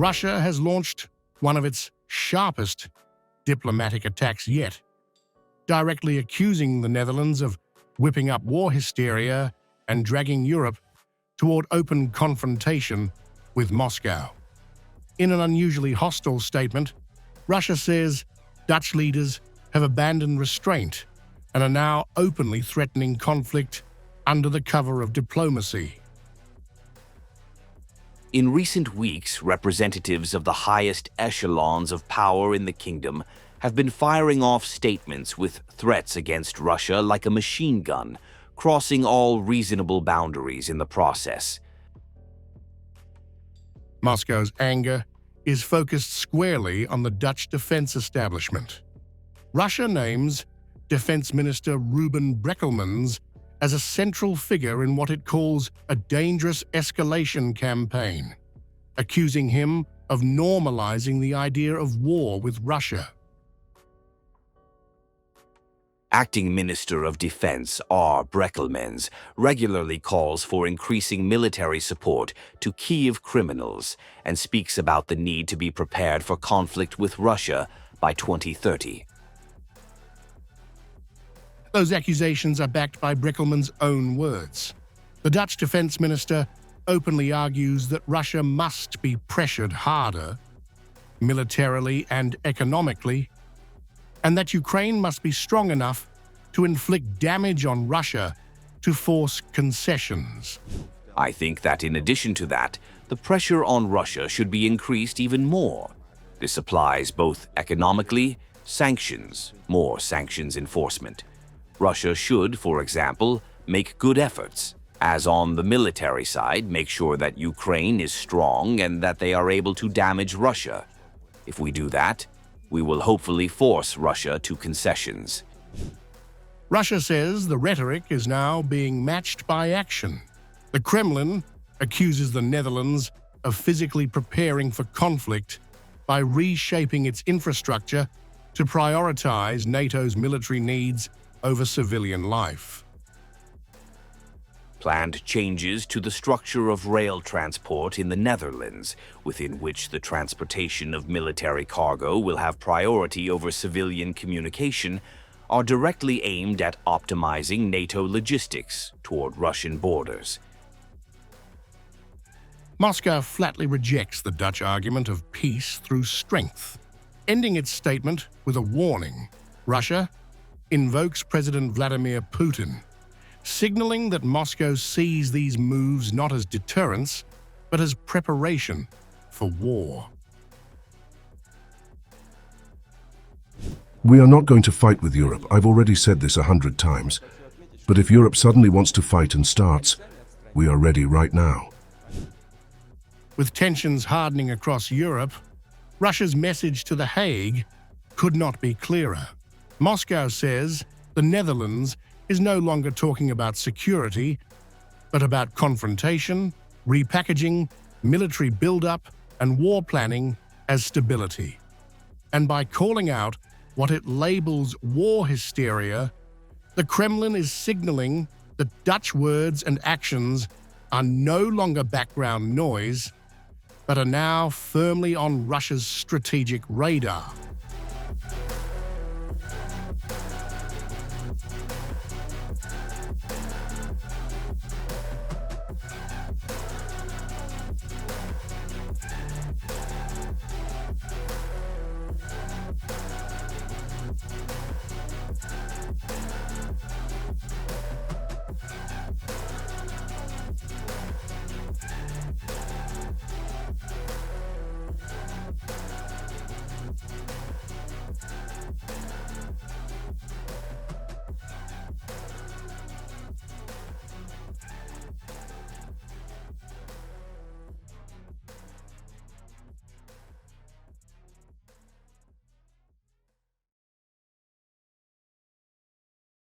Russia has launched one of its sharpest diplomatic attacks yet, directly accusing the Netherlands of whipping up war hysteria and dragging Europe toward open confrontation with Moscow. In an unusually hostile statement, Russia says Dutch leaders have abandoned restraint and are now openly threatening conflict under the cover of diplomacy. In recent weeks, representatives of the highest echelons of power in the kingdom have been firing off statements with threats against Russia like a machine gun, crossing all reasonable boundaries in the process. Moscow's anger is focused squarely on the Dutch defense establishment. Russia names Defense Minister Ruben Brekelmans as a central figure in what it calls a dangerous escalation campaign, accusing him of normalizing the idea of war with Russia. Acting Minister of Defense R. Brekelmans regularly calls for increasing military support to Kiev criminals and speaks about the need to be prepared for conflict with Russia by 2030. Those accusations are backed by Brekelmans' own words. The Dutch defense minister openly argues that Russia must be pressured harder, militarily and economically, and that Ukraine must be strong enough to inflict damage on Russia to force concessions. I think that in addition to that, the pressure on Russia should be increased even more. This applies both economically, sanctions, more sanctions enforcement. Russia should, for example, make good efforts, as on the military side, make sure that Ukraine is strong and that they are able to damage Russia. If we do that, we will hopefully force Russia to concessions. Russia says the rhetoric is now being matched by action. The Kremlin accuses the Netherlands of physically preparing for conflict by reshaping its infrastructure to prioritize NATO's military needs over civilian life. Planned changes to the structure of rail transport in the Netherlands, within which the transportation of military cargo will have priority over civilian communication, are directly aimed at optimizing NATO logistics toward Russian borders. Moscow flatly rejects the Dutch argument of peace through strength, ending its statement with a warning. Russia invokes President Vladimir Putin, signaling that Moscow sees these moves not as deterrence, but as preparation for war. We are not going to fight with Europe. I've already said this 100 times. But if Europe suddenly wants to fight and starts, we are ready right now. With tensions hardening across Europe, Russia's message to The Hague could not be clearer. Moscow says the Netherlands is no longer talking about security, but about confrontation, repackaging, military buildup, and war planning as stability. And by calling out what it labels war hysteria, the Kremlin is signaling that Dutch words and actions are no longer background noise, but are now firmly on Russia's strategic radar.